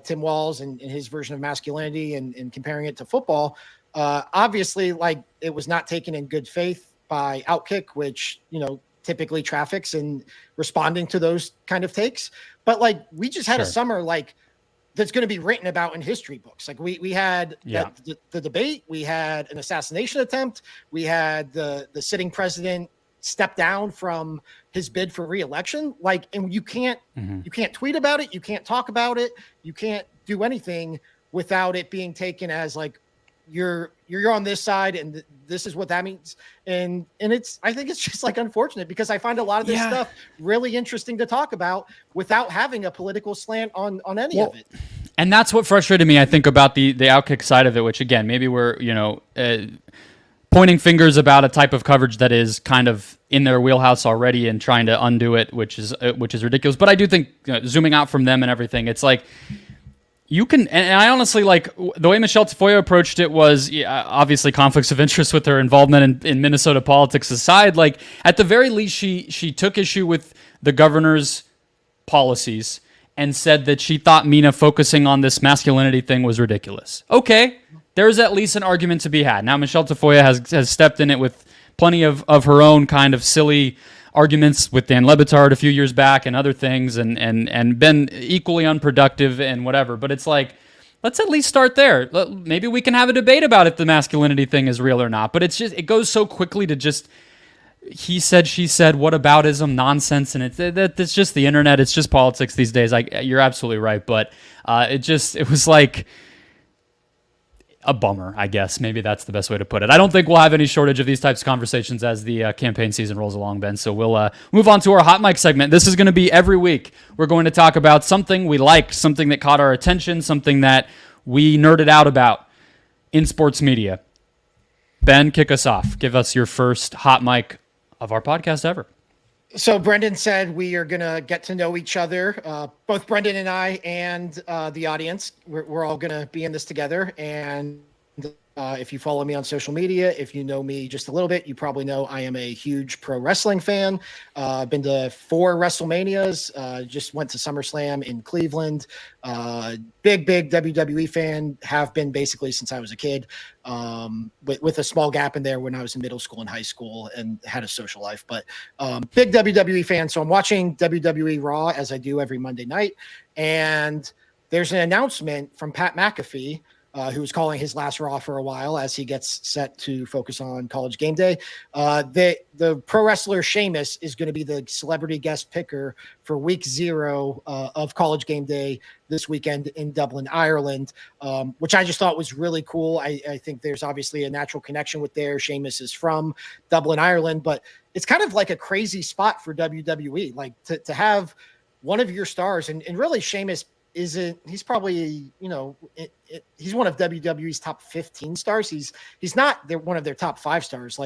Tim Walz and his version of masculinity and comparing it to football. Obviously, like, it was not taken in good faith by Outkick, which, typically traffics and responding to those kind of takes. But like, we just had a summer like that's going to be written about in history books. Like we had the debate, we had an assassination attempt, we had the sitting president step down from his bid for re-election. Like, and you can't tweet about it, you can't talk about it, you can't do anything without it being taken as like you're on this side and this is what that means. And I think it's just like unfortunate, because I find a lot of this stuff really interesting to talk about without having a political slant on any of it. And that's what frustrated me, I think, about the Outkick side of it, which again, maybe we're, pointing fingers about a type of coverage that is kind of in their wheelhouse already and trying to undo it, which is ridiculous. But I do think, zooming out from them and everything, it's like, you can, and I honestly, like, the way Michelle Tafoya approached it was, obviously conflicts of interest with her involvement in Minnesota politics aside, like, at the very least, she took issue with the governor's policies and said that she thought Mina focusing on this masculinity thing was ridiculous. Okay, there's at least an argument to be had. Now, Michelle Tafoya has stepped in it with plenty of her own kind of silly arguments with Dan Le Batard a few years back and other things, and been equally unproductive and whatever. But it's like, let's at least start there. Maybe we can have a debate about if the masculinity thing is real or not. But it's just, it goes so quickly to just he said, she said, whataboutism nonsense, and it's just the internet. It's just politics these days. You're absolutely right, but it was like a bummer, I guess. Maybe that's the best way to put it. I don't think we'll have any shortage of these types of conversations as the campaign season rolls along, Ben. So we'll move on to our hot mic segment. This is going to be every week. We're going to talk about something we like, something that caught our attention, something that we nerded out about in sports media. Ben, kick us off. Give us your first hot mic of our podcast ever. So Brendan said we are going to get to know each other. Both Brendan and I and the audience, we're all going to be in this together. And if you follow me on social media, if you know me just a little bit, you probably know I am a huge pro wrestling fan. Been to 4 WrestleManias, just went to SummerSlam in Cleveland. Big WWE fan, have been basically since I was a kid, with a small gap in there when I was in middle school and high school and had a social life. But big WWE fan. So I'm watching WWE Raw, as I do every Monday night. And there's an announcement from Pat McAfee, who was calling his last Raw for a while as he gets set to focus on College GameDay. The pro wrestler Sheamus is going to be the celebrity guest picker for week 0 of College GameDay this weekend in Dublin, Ireland, which I just thought was really cool. I think there's obviously a natural connection with there. Sheamus is from Dublin, Ireland, but it's kind of like a crazy spot for WWE, like to have one of your stars, and really Sheamus he's probably, he's one of WWE's top 15 stars. He's not one of their top 5 stars,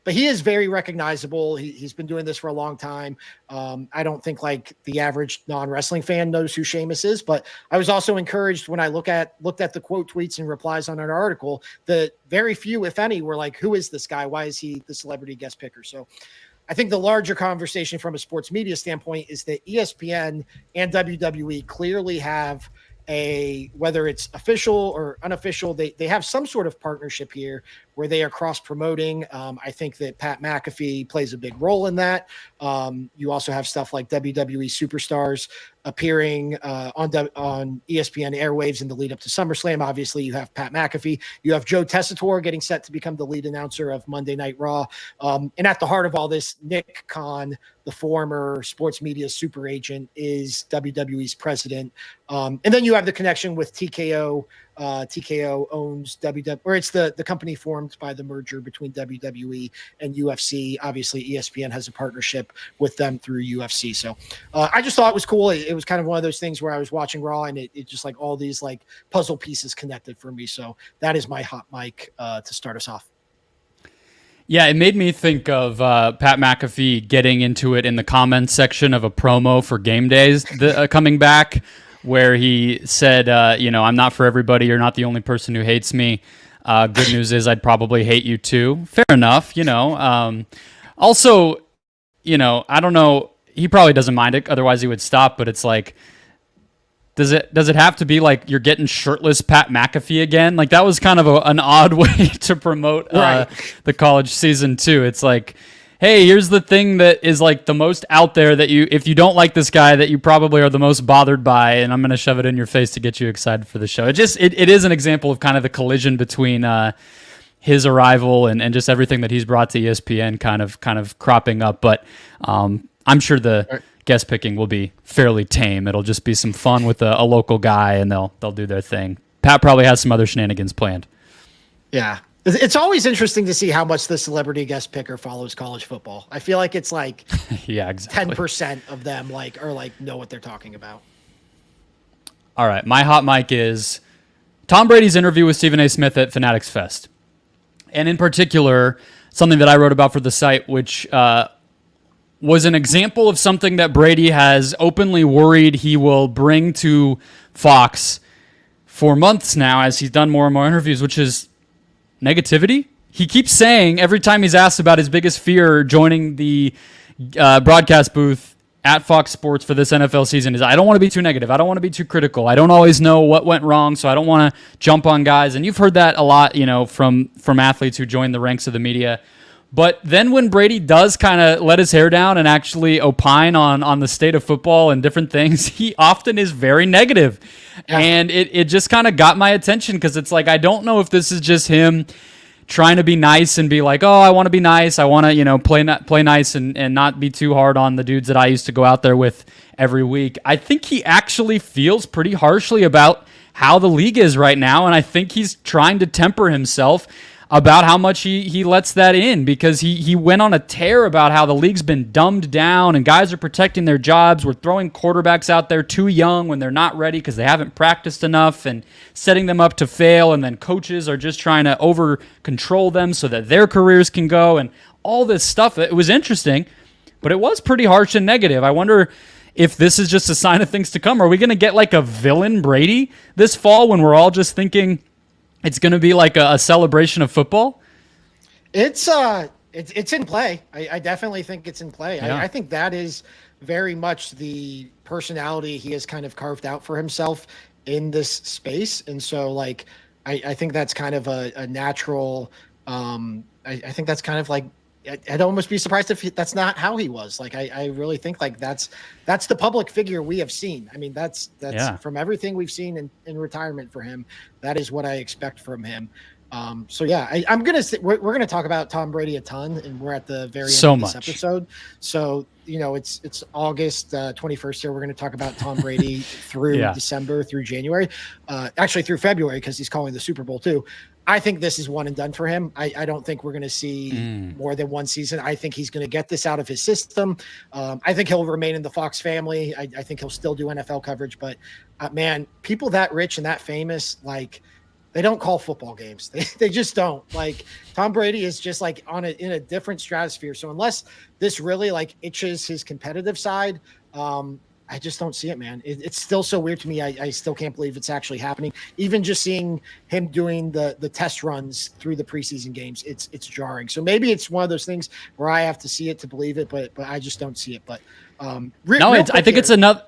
but he is very recognizable. He's been doing this for a long time. I don't think like the average non-wrestling fan knows who Sheamus is, but I was also encouraged when I looked at the quote tweets and replies on an article that very few, if any, were like, who is this guy? Why is he the celebrity guest picker? So I think the larger conversation from a sports media standpoint is that ESPN and WWE clearly have whether it's official or unofficial, they have some sort of partnership here where they are cross promoting. I think that Pat McAfee plays a big role in that. You also have stuff like WWE superstars appearing on ESPN airwaves in the lead up to SummerSlam. Obviously, you have Pat McAfee. You have Joe Tessitore getting set to become the lead announcer of Monday Night Raw. And at the heart of all this, Nick Khan, the former sports media super agent, is WWE's president. And then you have the connection with TKO. TKO owns WWE, or it's the company formed by the merger between WWE and UFC. Obviously, ESPN has a partnership with them through UFC. So I just thought it was cool. It was kind of one of those things where I was watching Raw and it just like all these like puzzle pieces connected for me. So that is my hot mic to start us off. Yeah, it made me think of Pat McAfee getting into it in the comments section of a promo for Game Days coming back, where he said, I'm not for everybody. You're not the only person who hates me. Good news is I'd probably hate you too. Fair enough, Also, I don't know. He probably doesn't mind it. Otherwise, he would stop. But it's like, does it have to be like you're getting shirtless Pat McAfee again? Like that was kind of an odd way to promote the college season too. It's like, hey, here's the thing that is like the most out there that if you don't like this guy, that you probably are the most bothered by, and I'm going to shove it in your face to get you excited for the show. It is an example of kind of the collision between his arrival and just everything that he's brought to ESPN kind of cropping up. But I'm sure the guest picking will be fairly tame. It'll just be some fun with a local guy, and they'll do their thing. Pat probably has some other shenanigans planned. Yeah. It's always interesting to see how much the celebrity guest picker follows college football. I feel like it's like yeah, exactly. 10% of them know what they're talking about. All right. My hot mic is Tom Brady's interview with Stephen A. Smith at Fanatics Fest. And in particular, something that I wrote about for the site, which was an example of something that Brady has openly worried he will bring to Fox for months now as he's done more and more interviews, which is negativity. He keeps saying every time he's asked about his biggest fear joining the broadcast booth at Fox Sports for this NFL season is, I don't want to be too negative. I don't want to be too critical. I don't always know what went wrong, so I don't want to jump on guys. And you've heard that a lot, from athletes who join the ranks of the media. But then when Brady does kind of let his hair down and actually opine on the state of football and different things, he often is very negative. Yeah. And it just kind of got my attention because it's like, I don't know if this is just him trying to be nice and be like, oh, I want to be nice. I want to, play nice and not be too hard on the dudes that I used to go out there with every week. I think he actually feels pretty harshly about how the league is right now. And I think he's trying to temper himself about how much he lets that in, because he went on a tear about how the league's been dumbed down and guys are protecting their jobs. We're throwing quarterbacks out there too young when they're not ready because they haven't practiced enough and setting them up to fail, and then coaches are just trying to over control them so that their careers can go, and all this stuff. It was interesting, but it was pretty harsh and negative. I wonder if this is just a sign of things to come. Are we going to get like a villain Brady this fall when we're all just thinking it's going to be like a celebration of football? It's in play. I definitely think it's in play. Yeah. I think that is very much the personality he has kind of carved out for himself in this space. And so I think that's kind of a natural, I think that's kind of like, I'd almost be surprised if that's not how he was. I really think that's the public figure we have seen. I mean, that's from everything we've seen in retirement for him. That is what I expect from him. So yeah, I'm going to say we're going to talk about Tom Brady a ton, and we're at the very end of this episode. So, it's August 21st here. We're going to talk about Tom Brady through December, through January, actually through February, because he's calling the Super Bowl too. I think this is one and done for him. I don't think we're going to see more than one season. I think he's going to get this out of his system. I think he'll remain in the Fox family. I think he'll still do NFL coverage. But, man, people that rich and that famous, they don't call football games. They just don't. Tom Brady is just in a different stratosphere. So unless this really itches his competitive side, I just don't see it, man. It's still so weird to me. I still can't believe it's actually happening. Even just seeing him doing the test runs through the preseason games, it's jarring. So maybe it's one of those things where I have to see it to believe it, but I just don't see it. But I think it's another.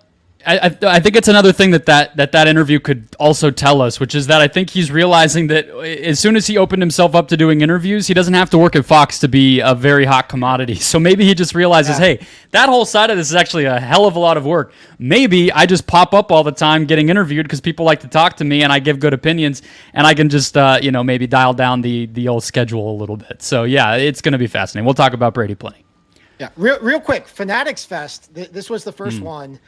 I think it's another thing that interview could also tell us, which is that I think he's realizing that as soon as he opened himself up to doing interviews, he doesn't have to work at Fox to be a very hot commodity. So maybe he just realizes, hey, that whole side of this is actually a hell of a lot of work. Maybe I just pop up all the time getting interviewed because people like to talk to me and I give good opinions, and I can just maybe dial down the old schedule a little bit. So yeah, it's going to be fascinating. We'll talk about Brady plenty. Yeah, real quick, Fanatics Fest. This was the first one.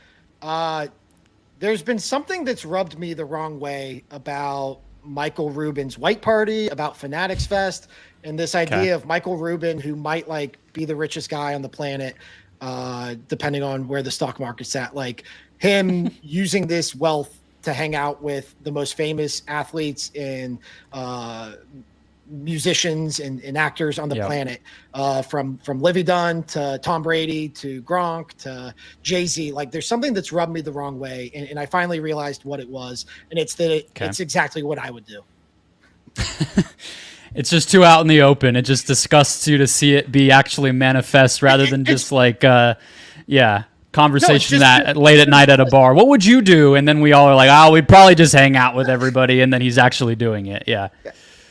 There's been something that's rubbed me the wrong way about Michael Rubin's White Party, about Fanatics Fest, and this idea of Michael Rubin, who might like be the richest guy on the planet, depending on where the stock market's at, like him using this wealth to hang out with the most famous athletes and musicians and actors on the planet, from Livy Dunn to Tom Brady to Gronk to Jay-Z. Like there's something that's rubbed me the wrong way, and I finally realized what it was, and it's that it's exactly what I would do. It's just too out in the open. It just disgusts you to see it be actually manifest rather than just like conversation that late at night at a bar. What would you do? And then we all are like, we'd probably just hang out with everybody, and then he's actually doing it.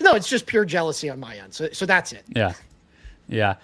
No, it's just pure jealousy on my end. So that's it. Yeah.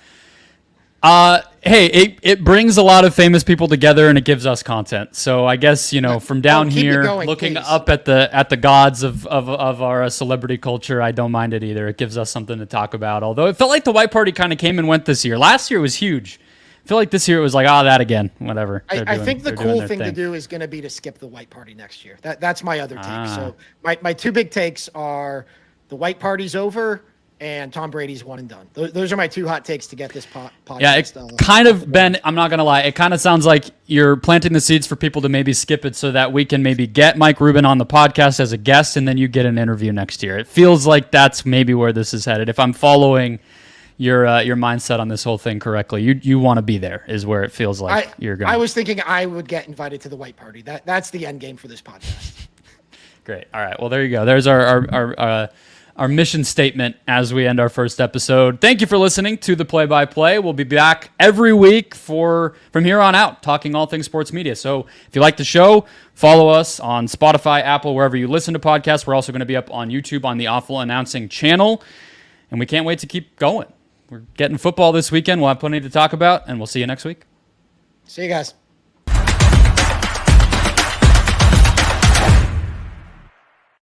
Hey, it brings a lot of famous people together and it gives us content. So I guess, from down here looking up at the gods of our celebrity culture, I don't mind it either. It gives us something to talk about. Although it felt like the White Party kind of came and went this year. Last year was huge. I feel like this year it was like, that again, whatever. I think the cool thing to do is going to be to skip the White Party next year. That's my other take. So my two big takes are the White Party's over and Tom Brady's one and done. Those are my two hot takes to get this podcast. Yeah, it kind of, Ben, I'm not going to lie, it kind of sounds like you're planting the seeds for people to maybe skip it so that we can maybe get Mike Rubin on the podcast as a guest and then you get an interview next year. It feels like that's maybe where this is headed. If I'm following your mindset on this whole thing correctly, you want to be there is where it feels like you're going. I was thinking I would get invited to the White Party. That's the end game for this podcast. Great. All right. Well, there you go. There's our mission statement as we end our first episode. Thank you for listening to the Play-by-Play. We'll be back every week from here on out, talking all things sports media. So if you like the show, follow us on Spotify, Apple, wherever you listen to podcasts. We're also going to be up on YouTube on the Awful Announcing channel, and we can't wait to keep going. We're getting football this weekend. We'll have plenty to talk about, and we'll see you next week. See you guys.